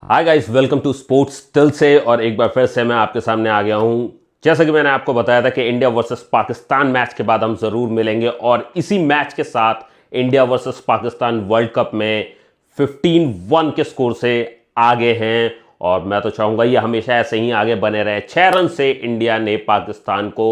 Hi guys, welcome to sports till say. और एक बार फिर से मैं आपके सामने आ गया हूं। जैसा कि मैंने आपको बताया था कि इंडिया वर्सेस पाकिस्तान मैच के बाद हम ज़रूर मिलेंगे, और इसी मैच के साथ India versus Pakistan world cup में 15-1 के स्कोर से आगे हैं। और मैं तो चाहूँगा ये हमेशा ऐसे ही आगे बने रहे। 6 रन से इंडिया ने पाकिस्तान को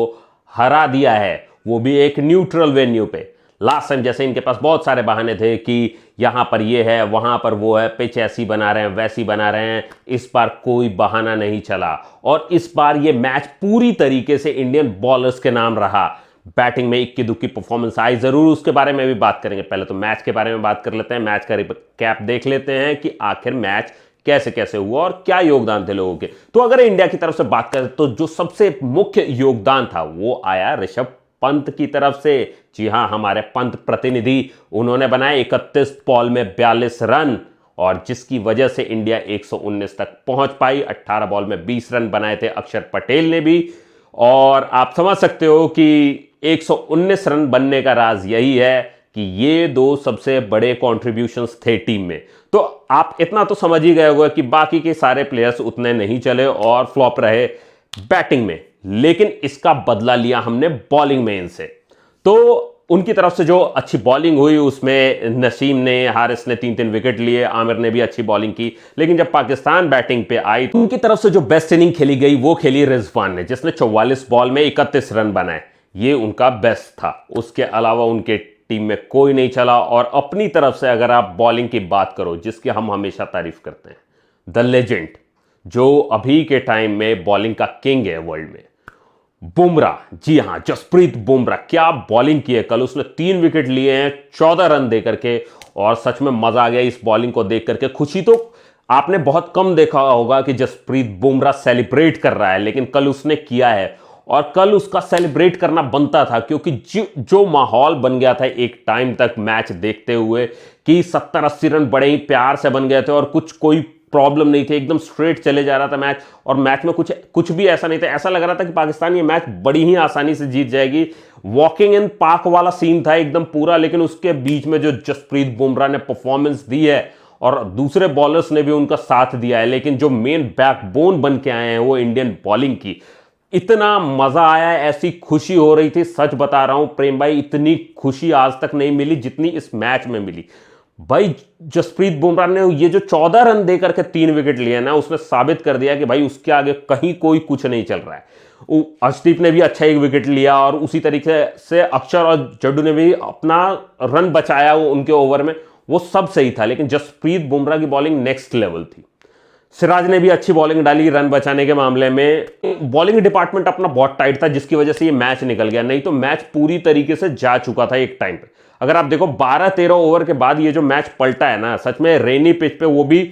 हरा दिया है, वो भी एक न्यूट्रल वेन्यू पे। लास्ट टाइम जैसे इनके पास बहुत सारे बहाने थे कि यहां पर ये है, वहां पर वो है, पिच ऐसी बना रहे हैं, वैसी बना रहे हैं। इस बार कोई बहाना नहीं चला, और इस बार ये मैच पूरी तरीके से इंडियन बॉलर्स के नाम रहा। बैटिंग में इक्की दुक्की परफॉर्मेंस आई, जरूर उसके बारे में भी बात करेंगे। पहले तो मैच के बारे में बात कर लेते हैं, मैच का कैप देख लेते हैं कि आखिर मैच कैसे कैसे हुआ और क्या योगदान थे लोगों के। तो अगर इंडिया की तरफ से बात करें तो जो सबसे मुख्य योगदान था वो आया ऋषभ पंत की तरफ से। जी हां, हमारे पंत प्रतिनिधि, उन्होंने बनाए 31 बॉल में 42 रन, और जिसकी वजह से इंडिया 119 तक पहुंच पाई। 18 बॉल में 20 रन बनाए थे अक्षर पटेल ने भी। और आप समझ सकते हो कि 119 रन बनने का राज यही है कि ये दो सबसे बड़े कॉन्ट्रीब्यूशंस थे टीम में। तो आप इतना तो समझ ही गए होगा कि बाकी के सारे प्लेयर्स उतने नहीं चले और फ्लॉप रहे बैटिंग में, लेकिन इसका बदला लिया हमने बॉलिंग में इनसे। तो उनकी तरफ से जो अच्छी बॉलिंग हुई उसमें नसीम ने, हारिस ने 3-3 विकेट लिए, आमिर ने भी अच्छी बॉलिंग की। लेकिन जब पाकिस्तान बैटिंग पे आई तो उनकी तरफ से जो बेस्ट इनिंग खेली गई वो खेली रिजवान ने, जिसने 44 बॉल में 31 रन बनाए। ये उनका बेस्ट था, उसके अलावा उनके टीम में कोई नहीं चला। और अपनी तरफ से अगर आप बॉलिंग की बात करो, जिसकी हम हमेशा तारीफ करते हैं, द लेजेंड, जो अभी के टाइम में बॉलिंग का किंग है वर्ल्ड में, बुमराह। जी हां, जसप्रीत बुमराह, क्या बॉलिंग की है कल। उसने 3 विकेट लिए हैं 14 रन दे करके, और सच में मजा आ गया इस बॉलिंग को देख करके। खुशी तो आपने बहुत कम देखा होगा कि जसप्रीत बुमराह सेलिब्रेट कर रहा है, लेकिन कल उसने किया है। और कल उसका सेलिब्रेट करना बनता था, क्योंकि जो माहौल बन गया था एक टाइम तक मैच देखते हुए कि 70-80 रन बड़े ही प्यार से बन गए थे, और कोई प्रॉब्लम नहीं थी, एकदम स्ट्रेट चले जा रहा था मैच। और मैच में कुछ भी ऐसा नहीं था, ऐसा लग रहा था कि पाकिस्तान ये मैच बड़ी ही आसानी से जीत जाएगी। वॉकिंग इन पाक वाला सीन था एकदम पूरा। लेकिन उसके बीच में जो जसप्रीत बुमराह ने परफॉर्मेंस दी है, और दूसरे बॉलर्स ने भी उनका साथ दिया है, लेकिन जो मेन बैकबोन बन के आए हैं वो इंडियन बॉलिंग की। इतना मजा आया, ऐसी खुशी हो रही थी, सच बता रहा हूं प्रेम भाई, इतनी खुशी आज तक नहीं मिली जितनी इस मैच में मिली। भाई जसप्रीत बुमराह ने ये जो 14 रन देकर के 3 विकेट लिए ना, उसने साबित कर दिया कि भाई उसके आगे कहीं कोई कुछ नहीं चल रहा है। अर्शदीप ने भी अच्छा 1 विकेट लिया, और उसी तरीके से अक्षर और जड्डू ने भी अपना रन बचाया उनके ओवर में, वो सब सही था। लेकिन जसप्रीत बुमराह की बॉलिंग नेक्स्ट लेवल थी। सिराज ने भी अच्छी बॉलिंग डाली रन बचाने के मामले में। बॉलिंग डिपार्टमेंट अपना बहुत टाइट था, जिसकी वजह से ये मैच निकल गया, नहीं तो मैच पूरी तरीके से जा चुका था एक टाइम पे। अगर आप देखो 12-13 ओवर के बाद ये जो मैच पलटा है ना, सच में रेनी पिच पे, वो भी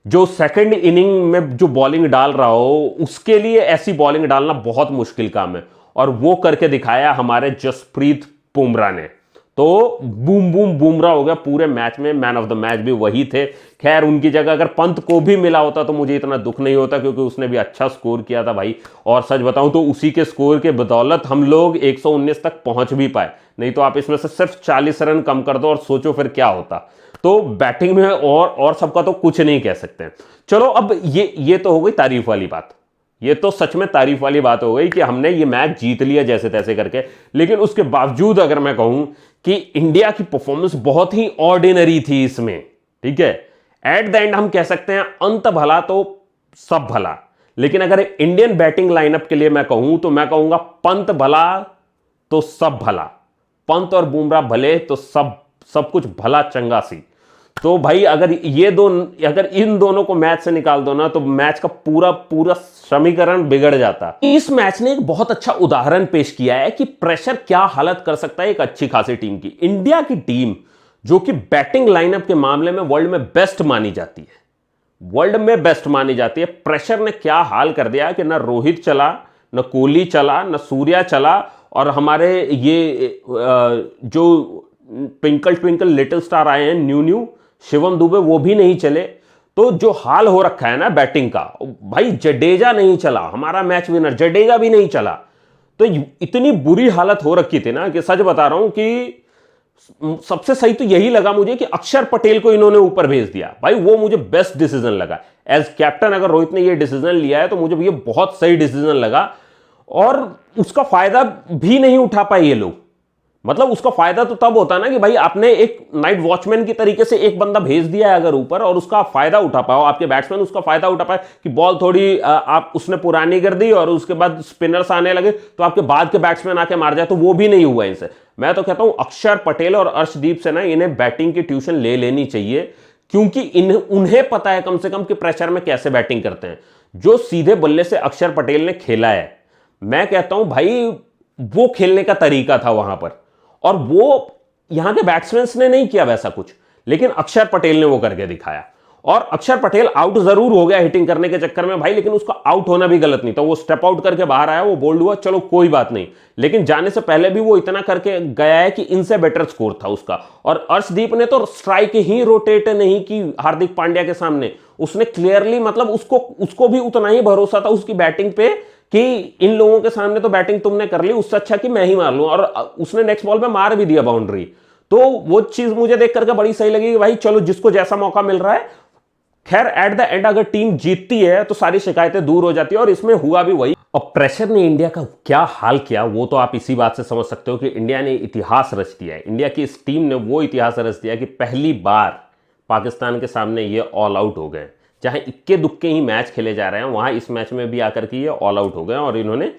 जो सेकंड इनिंग में जो बॉलिंग डाल रहा हो, उसके लिए ऐसी बॉलिंग डालना बहुत मुश्किल काम है, और वो करके दिखाया हमारे जसप्रीत बुमराह ने। तो बूम बूम बुमराह हो गया पूरे मैच में, मैन ऑफ द मैच भी वही थे। खैर, उनकी जगह अगर पंत को भी मिला होता तो मुझे इतना दुख नहीं होता, क्योंकि उसने भी अच्छा स्कोर किया था भाई। और सच बताऊं तो उसी के स्कोर के बदौलत हम लोग 119 तक पहुंच भी पाए, नहीं तो आप इसमें से सिर्फ 40 रन कम कर दो और सोचो फिर क्या होता। तो बैटिंग में और सबका तो कुछ नहीं कह सकते। चलो, अब ये तो हो गई तारीफ वाली बात। ये तो सच में तारीफ वाली बात हो गई कि हमने ये मैच जीत लिया जैसे तैसे करके। लेकिन उसके बावजूद अगर मैं कहूं कि इंडिया की परफॉर्मेंस बहुत ही ऑर्डिनरी थी इसमें, ठीक है। एट द एंड हम कह सकते हैं अंत भला तो सब भला। लेकिन अगर इंडियन बैटिंग लाइनअप के लिए मैं कहूं तो मैं कहूंगा पंत भला तो सब भला। पंत और बुमराह भले तो सब कुछ भला चंगा सी। तो भाई अगर इन दोनों को मैच से निकाल दो ना, तो मैच का पूरा पूरा समीकरण बिगड़ जाता। इस मैच ने एक बहुत अच्छा उदाहरण पेश किया है कि प्रेशर क्या हालत कर सकता है एक अच्छी खासी टीम की। इंडिया की टीम जो कि बैटिंग लाइनअप के मामले में वर्ल्ड में बेस्ट मानी जाती है, प्रेशर ने क्या हाल कर दिया कि न रोहित चला, न कोहली चला, न सूर्या चला, और हमारे ये जो ट्विंकल ट्विंकल लिटिल स्टार आए हैं न्यू शिवम दुबे, वो भी नहीं चले। तो जो हाल हो रखा है ना बैटिंग का, भाई जडेजा नहीं चला, हमारा मैच विनर जडेजा भी नहीं चला। तो इतनी बुरी हालत हो रखी थी ना कि सच बता रहा हूं कि सबसे सही तो यही लगा मुझे कि अक्षर पटेल को इन्होंने ऊपर भेज दिया भाई, वो मुझे बेस्ट डिसीजन लगा। एज कैप्टन अगर रोहित ने ये डिसीजन लिया है तो मुझे ये बहुत सही डिसीजन लगा, और उसका फायदा भी नहीं उठा पाए ये लोग। मतलब उसका फायदा तो तब होता ना कि भाई आपने एक नाइट वॉचमैन की तरीके से एक बंदा भेज दिया है अगर ऊपर, और उसका फायदा उठा पाओ, आपके बैट्समैन उसका फायदा उठा पाए कि बॉल थोड़ी आप उसने पुरानी कर दी और उसके बाद स्पिनर्स आने लगे तो आपके बाद के बैट्समैन आके मार जाए, तो वो भी नहीं हुआ इनसे। मैं तो कहता हूं अक्षर पटेल और अर्शदीप से ना इन्हें बैटिंग की ट्यूशन ले लेनी चाहिए, क्योंकि उन्हें पता है कम से कम कि प्रेशर में कैसे बैटिंग करते हैं। जो सीधे बल्ले से अक्षर पटेल ने खेला है, मैं कहता हूं भाई वो खेलने का तरीका था वहां पर, और वो यहां के बैट्समैन ने नहीं किया वैसा कुछ, लेकिन अक्षर पटेल ने वो करके दिखाया। और अक्षर पटेल आउट जरूर हो गया हिटिंग करने के चक्कर में भाई, लेकिन उसका आउट होना भी गलत नहीं था। वो स्टेप आउट करके बाहर आया, वो बोल्ड हुआ, चलो कोई बात नहीं, लेकिन जाने से पहले भी वो इतना करके गया है कि इनसे बेटर स्कोर था उसका। और अर्शदीप ने तो स्ट्राइक ही रोटेट नहीं की हार्दिक पांड्या के सामने, उसने क्लियरली, मतलब उसको भी उतना ही भरोसा था उसकी बैटिंग पे कि इन लोगों के सामने तो बैटिंग तुमने कर ली, उससे अच्छा कि मैं ही मार लूं, और उसने नेक्स्ट बॉल पे मार भी दिया बाउंड्री। तो वो चीज मुझे देख करके बड़ी सही लगी कि भाई चलो जिसको जैसा मौका मिल रहा है। खैर एट द एंड अगर टीम जीतती है तो सारी शिकायतें दूर हो जाती है, और इसमें हुआ भी वही। और प्रेशर ने इंडिया का क्या हाल किया वो तो आप इसी बात से समझ सकते हो कि इंडिया ने इतिहास रच दिया है। इंडिया की इस टीम ने वो इतिहास रच दिया कि पहली बार पाकिस्तान के सामने ये ऑल आउट हो गए। चाहे इक्के दुक्के ही मैच खेले जा रहे हैं, वहां इस मैच में भी आकर के ये ऑल आउट हो गए, और इन्होंने,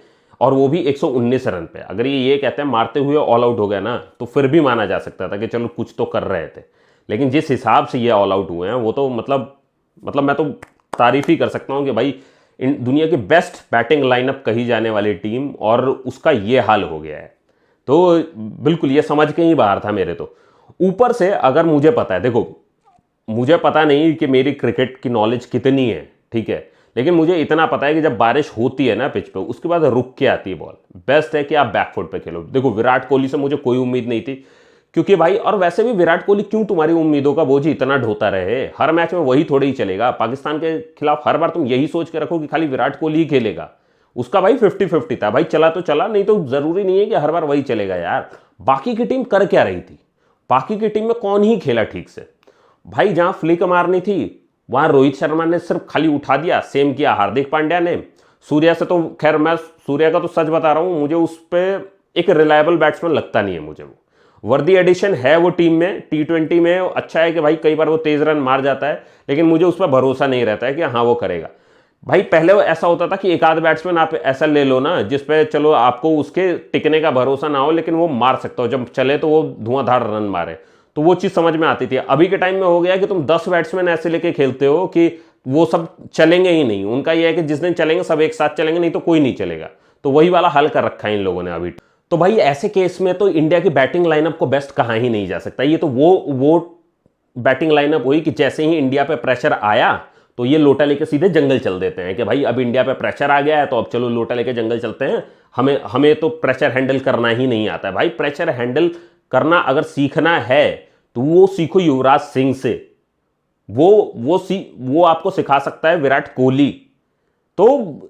और वो भी 119 रन पे। अगर ये कहते हैं मारते हुए ऑल आउट हो गया ना, तो फिर भी माना जा सकता था कि चलो कुछ तो कर रहे थे, लेकिन जिस हिसाब से ये ऑल आउट हुए हैं वो तो मतलब मैं तो तारीफ ही कर सकता हूं कि भाई दुनिया की बेस्ट बैटिंग लाइनअप कही जाने वाली टीम, और उसका ये हाल हो गया है। तो बिल्कुल ये समझ के ही बाहर था मेरे। तो ऊपर से अगर मुझे पता है, देखो मुझे पता नहीं कि मेरी क्रिकेट की नॉलेज कितनी है, ठीक है, लेकिन मुझे इतना पता है कि जब बारिश होती है ना पिच पे, उसके बाद रुक के आती है बॉल, बेस्ट है कि आप बैकफुट पे खेलो। देखो विराट कोहली से मुझे कोई उम्मीद नहीं थी, क्योंकि भाई, और वैसे भी विराट कोहली क्यों तुम्हारी उम्मीदों का बोझ इतना ढोता रहे, हर मैच में वही थोड़ी ही चलेगा। पाकिस्तान के खिलाफ हर बार तुम यही सोच के रखो कि खाली विराट कोहली ही खेलेगा। उसका भाई 50-50 था, भाई चला तो चला, नहीं तो जरूरी नहीं है कि हर बार वही चलेगा यार। बाकी की टीम कर क्या रही थी, बाकी की टीम में कौन ही खेला ठीक से। भाई जहां फ्लिक मारनी थी वहां रोहित शर्मा ने सिर्फ खाली उठा दिया, सेम किया हार्दिक पांड्या ने। सूर्या से तो खैर, मैं सूर्या का तो सच बता रहा हूं, मुझे उस पर एक रिलायबल बैट्समैन लगता नहीं है मुझे। वो वर्दी एडिशन है वो टीम में, T20 में अच्छा है कि भाई कई बार वो तेज रन मार जाता है, लेकिन मुझे उस पर भरोसा नहीं रहता है कि हाँ वो करेगा। भाई पहले वो ऐसा होता था कि एक आध बैट्समैन आप ऐसा ले लो ना जिसपे चलो आपको उसके टिकने का भरोसा ना हो, लेकिन वो मार सकता हो, जब चले तो वो धुआंधार रन मारे, तो वो चीज समझ में आती थी। अभी के टाइम में हो गया कि तुम 10 बैट्समैन ऐसे लेके खेलते हो कि वो सब चलेंगे ही नहीं। उनका ये है कि जिस दिन चलेंगे सब एक साथ चलेंगे, नहीं तो कोई नहीं चलेगा। तो वही वाला हल कर रखा है इन लोगों ने अभी। तो भाई ऐसे केस में तो इंडिया की बैटिंग लाइनअप को बेस्ट कहा ही नहीं जा सकता। ये तो वो बैटिंग लाइनअप हुई कि जैसे ही इंडिया पे प्रेशर आया तो ये लोटा लेके सीधे जंगल चल देते हैं कि भाई अब इंडिया पे प्रेशर आ गया है तो अब चलो लोटा लेके जंगल चलते हैं, हमें तो प्रेशर हैंडल करना ही नहीं आता है। भाई प्रेशर हैंडल करना अगर सीखना है तो वो सीखो युवराज सिंह से, वो आपको सिखा सकता है विराट कोहली। तो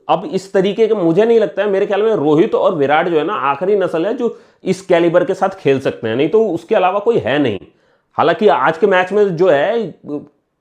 अब इस तरीके के मुझे नहीं लगता है, मेरे ख्याल में रोहित और विराट जो है ना आखिरी नस्ल है जो इस कैलिबर के साथ खेल सकते हैं, नहीं तो उसके अलावा कोई है नहीं। हालांकि आज के मैच में जो है,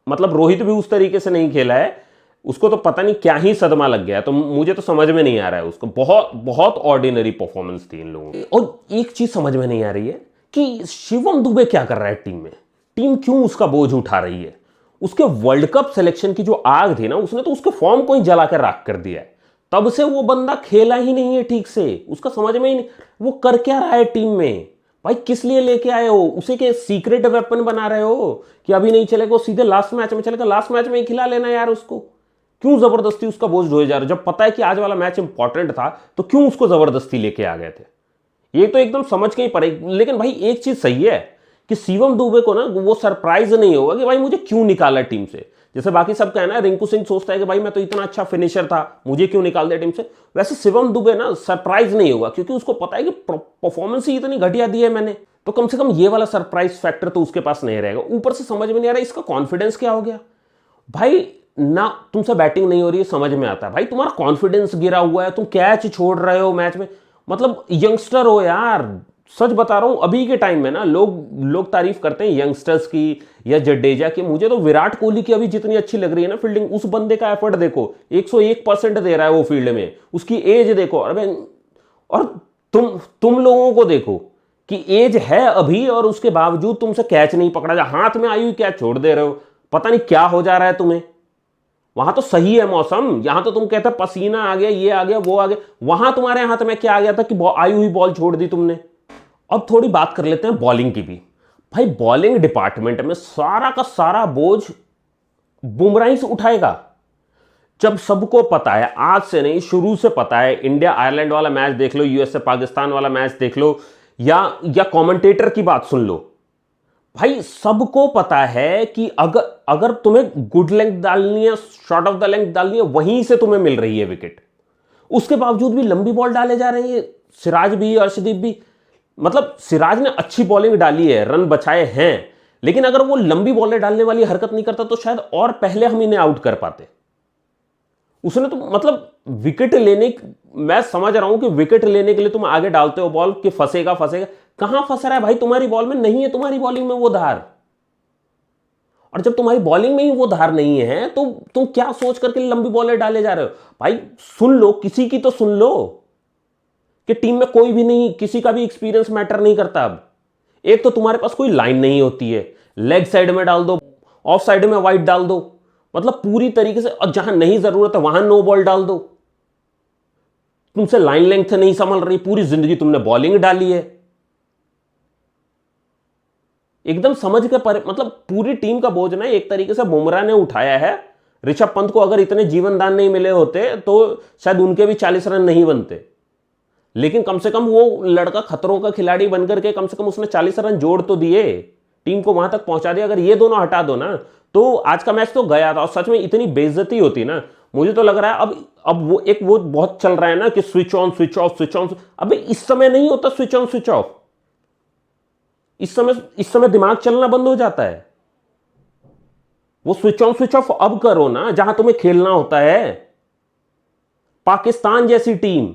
मतलब रोहित भी उस तरीके से नहीं खेला है, उसको तो पता नहीं क्या ही सदमा लग गया, तो मुझे तो समझ में नहीं आ रहा है उसको। बहुत बहुत ऑर्डिनरी परफॉर्मेंस थी इन लोगों की। और एक चीज समझ में नहीं आ रही है कि शिवम दुबे क्या कर रहा है टीम में, टीम क्यों उसका बोझ उठा रही है। उसके वर्ल्ड कप सिलेक्शन की जो आग थी ना, उसने तो उसके फॉर्म को ही जला कर राख कर दिया है। तब से वो बंदा खेला ही नहीं है ठीक से, उसका समझ में ही नहीं वो कर क्या रहा है टीम में। भाई किस लिए लेके आए हो उसे, के सीक्रेट वेपन बना रहे हो कि अभी नहीं चलेगा सीधे लास्ट मैच में चलेगा, लास्ट मैच में ही खिला लेना यार उसको। क्यों जबरदस्ती उसका बोझ ढोए जा रहे हो, जब पता है कि आज वाला मैच इंपॉर्टेंट था तो क्यों उसको जबरदस्ती लेके आ गए थे। ये तो एकदम समझ के ही पड़े। लेकिन भाई एक चीज सही है कि शिवम दुबे को ना वो सरप्राइज नहीं होगा कि भाई मुझे क्यों निकाला टीम से। जैसे बाकी सब कहना है, रिंकू सिंह सोचता है कि भाई मैं तो इतना अच्छा फिनिशर था, मुझे क्यों निकाल दिया टीम से। वैसे शिवम दुबे ना सरप्राइज नहीं होगा, क्योंकि उसको पता है कि परफॉर्मेंस ही इतनी घटिया दी है मैंने, तो कम से कम ये वाला सरप्राइज फैक्टर तो उसके पास नहीं रहेगा। ऊपर से समझ में नहीं आ रहा इसका कॉन्फिडेंस क्या हो गया। भाई ना तुमसे बैटिंग नहीं हो रही है, समझ में आता है, भाई तुम्हारा कॉन्फिडेंस गिरा हुआ है, तुम कैच छोड़ रहे हो मैच में, मतलब यंगस्टर हो यार, सच बता रहा हूं, अभी के टाइम में ना लोग तारीफ करते हैं यंगस्टर्स की या जडेजा की। मुझे तो विराट कोहली की अभी जितनी अच्छी लग रही है ना फील्डिंग, उस बंदे का एफर्ट देखो, 101% दे रहा है वो फील्ड में, उसकी एज देखो। और तुम लोगों को देखो कि एज है अभी और उसके बावजूद तुमसे कैच नहीं पकड़ा जा, हाथ में आई हुई कैच छोड़ दे रहे हो। पता नहीं क्या हो जा रहा है तुम्हें। वहां तो सही है मौसम, यहां तो तुम कहते पसीना आ गया, ये आ गया, वो आ गया। वहां तुम्हारे हाथ में क्या आ गया था कि आई हुई बॉल छोड़ दी तुमने। अब थोड़ी बात कर लेते हैं बॉलिंग की भी। भाई बॉलिंग डिपार्टमेंट में सारा का सारा बोझ बुमराह ही से उठाएगा। जब सबको पता है, आज से नहीं शुरू से पता है, इंडिया आयरलैंड वाला मैच देख लो, यूएसए पाकिस्तान वाला मैच देख लो, या कमेंटेटर की बात सुन लो, भाई सबको पता है कि अगर तुम्हें गुड लेंथ डालनी है, शॉर्ट ऑफ द लेंथ डालनी है, वहीं से तुम्हें मिल रही है विकेट। उसके बावजूद भी लंबी बॉल डाले जा रही है। सिराज भी, अर्शदीप भी, मतलब सिराज ने अच्छी बॉलिंग डाली है, रन बचाए हैं, लेकिन अगर वो लंबी बॉलें डालने वाली हरकत नहीं करता तो शायद और पहले हम इन्हें आउट कर पाते। उसने तो मतलब विकेट लेने, मैं समझ रहा हूं कि विकेट लेने के लिए तुम आगे डालते हो बॉल कि फंसेगा फंसेगा, कहां फंस रहा है भाई? तुम्हारी बॉल में नहीं है, तुम्हारी बॉलिंग में वो धार। और जब तुम्हारी बॉलिंग में ही वो धार नहीं है तो तुम क्या सोच करके लंबी बॉलें डाले जा रहे हो? भाई सुन लो, किसी की तो सुन लो कि टीम में कोई भी नहीं, किसी का भी एक्सपीरियंस मैटर नहीं करता। अब एक तो तुम्हारे पास कोई लाइन नहीं होती है, लेग साइड में डाल दो, ऑफ साइड में वाइड डाल दो, मतलब पूरी तरीके से, और जहां नहीं जरूरत है वहां नो बॉल डाल दो। तुमसे लाइन लेंथ नहीं संभल रही, पूरी जिंदगी तुमने बॉलिंग डाली है। एकदम समझ के मतलब पूरी टीम का बोझ ना एक तरीके से बुमराह ने उठाया है। ऋषभ पंत को अगर इतने जीवन दान नहीं मिले होते तो शायद उनके भी 40 रन नहीं बनते, लेकिन कम से कम वो लड़का खतरों का खिलाड़ी बनकर के कम से कम उसने 40 रन जोड़ तो दिए, टीम को वहां तक पहुंचा दिया। अगर ये दोनों हटा दो ना तो आज का मैच तो गया था। और सच में इतनी बेइज्जती होती ना, मुझे तो लग रहा है अब वो बहुत चल रहा है ना कि switch on switch off switch on. अबे इस समय नहीं होता स्विच ऑन स्विच ऑफ, इस समय दिमाग चलना बंद हो जाता है। वो स्विच ऑन स्विच ऑफ अब करो ना जहां तुम्हें खेलना होता है। पाकिस्तान जैसी टीम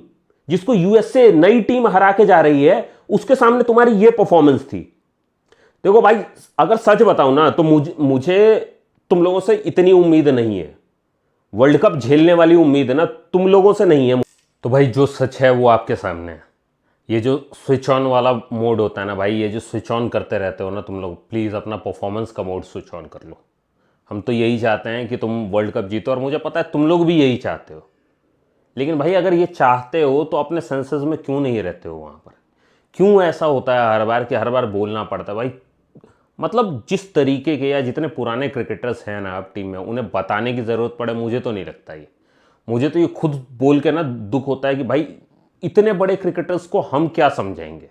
जिसको यूएसए नई टीम हरा के जा रही है, उसके सामने तुम्हारी ये परफॉर्मेंस थी। देखो भाई, अगर सच बताऊं ना तो मुझे तुम लोगों से इतनी उम्मीद नहीं है, वर्ल्ड कप झेलने वाली उम्मीद है ना तुम लोगों से नहीं है। तो भाई जो सच है वो आपके सामने है। ये जो स्विच ऑन वाला मोड होता है ना भाई, ये जो स्विच ऑन करते रहते हो ना तुम लोग, प्लीज़ अपना परफॉर्मेंस का मोड स्विच ऑन कर लो। हम तो यही चाहते हैं कि तुम वर्ल्ड कप जीतो, और मुझे पता है तुम लोग भी यही चाहते हो। लेकिन भाई अगर ये चाहते हो तो अपने सेंसेस में क्यों नहीं रहते हो वहाँ पर? क्यों ऐसा होता है हर बार कि हर बार बोलना पड़ता है भाई? मतलब जिस तरीके के या जितने पुराने क्रिकेटर्स हैं ना अब टीम में, उन्हें बताने की ज़रूरत पड़े मुझे तो नहीं लगता। ये मुझे तो ये खुद बोल के ना दुख होता है कि भाई इतने बड़े क्रिकेटर्स को हम क्या समझाएंगे,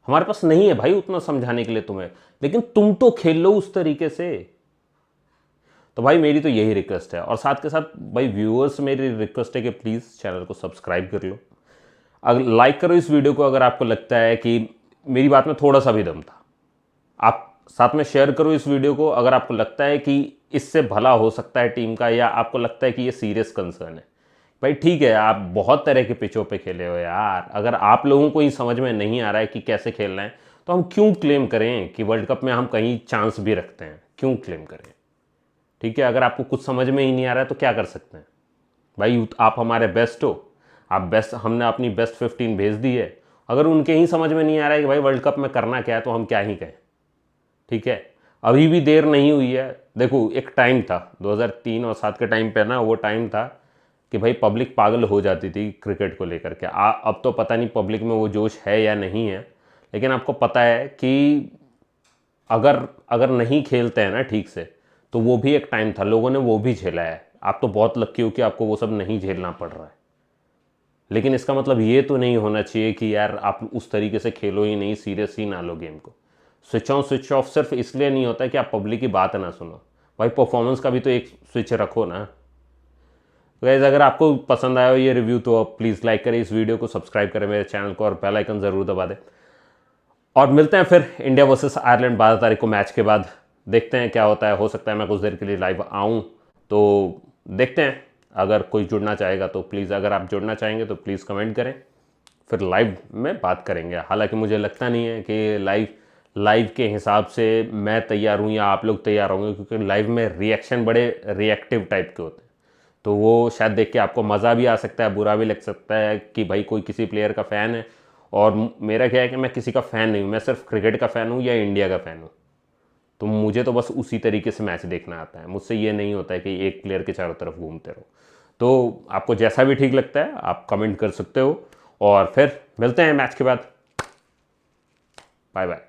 हमारे पास नहीं है भाई उतना समझाने के लिए तुम्हें, लेकिन तुम तो खेल लो उस तरीके से। तो भाई मेरी तो यही रिक्वेस्ट है, और साथ के साथ भाई व्यूअर्स मेरी रिक्वेस्ट है कि प्लीज़ चैनल को सब्सक्राइब कर लो, अगर लाइक करो इस वीडियो को अगर आपको लगता है कि मेरी बात में थोड़ा सा भी दम था। आप साथ में शेयर करो इस वीडियो को अगर आपको लगता है कि इससे भला हो सकता है टीम का, या आपको लगता है कि ये सीरियस कंसर्न है। भाई ठीक है, आप बहुत तरह के पिचों पे खेले हो यार, अगर आप लोगों को ही समझ में नहीं आ रहा है कि कैसे खेलना है तो हम क्यों क्लेम करें कि वर्ल्ड कप में हम कहीं चांस भी रखते हैं? क्यों क्लेम करें? ठीक है, अगर आपको कुछ समझ में ही नहीं आ रहा है तो क्या कर सकते हैं भाई? आप हमारे बेस्ट हो, आप बेस्ट, हमने अपनी बेस्ट 15 भेज दी है। अगर उनके ही समझ में नहीं आ रहा है कि भाई वर्ल्ड कप में करना क्या है तो हम क्या ही कहें? ठीक है, अभी भी देर नहीं हुई है। देखो एक टाइम था 2003 और 7 के टाइम पे ना, वो टाइम था कि भाई पब्लिक पागल हो जाती थी क्रिकेट को लेकर के। अब तो पता नहीं पब्लिक में वो जोश है या नहीं है, लेकिन आपको पता है कि अगर नहीं खेलते हैं ना ठीक से तो वो भी एक टाइम था, लोगों ने वो भी झेला है। आप तो बहुत लकी हो कि आपको वो सब नहीं झेलना पड़ रहा है, लेकिन इसका मतलब ये तो नहीं होना चाहिए कि यार आप उस तरीके से खेलो ही नहीं, सीरियस ही ना लो गेम को। स्विच ऑन स्विच ऑफ सिर्फ इसलिए नहीं होता कि आप पब्लिक की बात ना सुनो, भाई परफॉर्मेंस का भी तो एक स्विच रखो ना। तो गाइस अगर आपको पसंद आया हो ये रिव्यू तो आप प्लीज़ लाइक करें इस वीडियो को, सब्सक्राइब करें मेरे चैनल को, और बेल आइकन ज़रूर दबा दें। और मिलते हैं फिर इंडिया वर्सेस आयरलैंड 12 तारीख को मैच के बाद, देखते हैं क्या होता है। हो सकता है मैं कुछ देर के लिए लाइव आऊँ, तो देखते हैं। अगर कोई जुड़ना चाहेगा तो प्लीज़, अगर आप जुड़ना चाहेंगे तो प्लीज़ कमेंट करें। फिर लाइव में बात करेंगे। हालांकि मुझे लगता नहीं है कि लाइव के हिसाब से मैं तैयार हूँ या आप लोग तैयार होंगे, क्योंकि लाइव में रिएक्शन बड़े रिएक्टिव टाइप के होते हैं, तो वो शायद देख के आपको मज़ा भी आ सकता है, बुरा भी लग सकता है कि भाई कोई किसी प्लेयर का फ़ैन है। और मेरा क्या है कि मैं किसी का फ़ैन नहीं हूँ, मैं सिर्फ क्रिकेट का फ़ैन हूँ या इंडिया का फ़ैन हूँ। तो मुझे तो बस उसी तरीके से मैच देखना आता है, मुझसे ये नहीं होता है कि एक प्लेयर के चारों तरफ घूमते रहो। तो आपको जैसा भी ठीक लगता है आप कमेंट कर सकते हो, और फिर मिलते हैं मैच के बाद। Bye bye.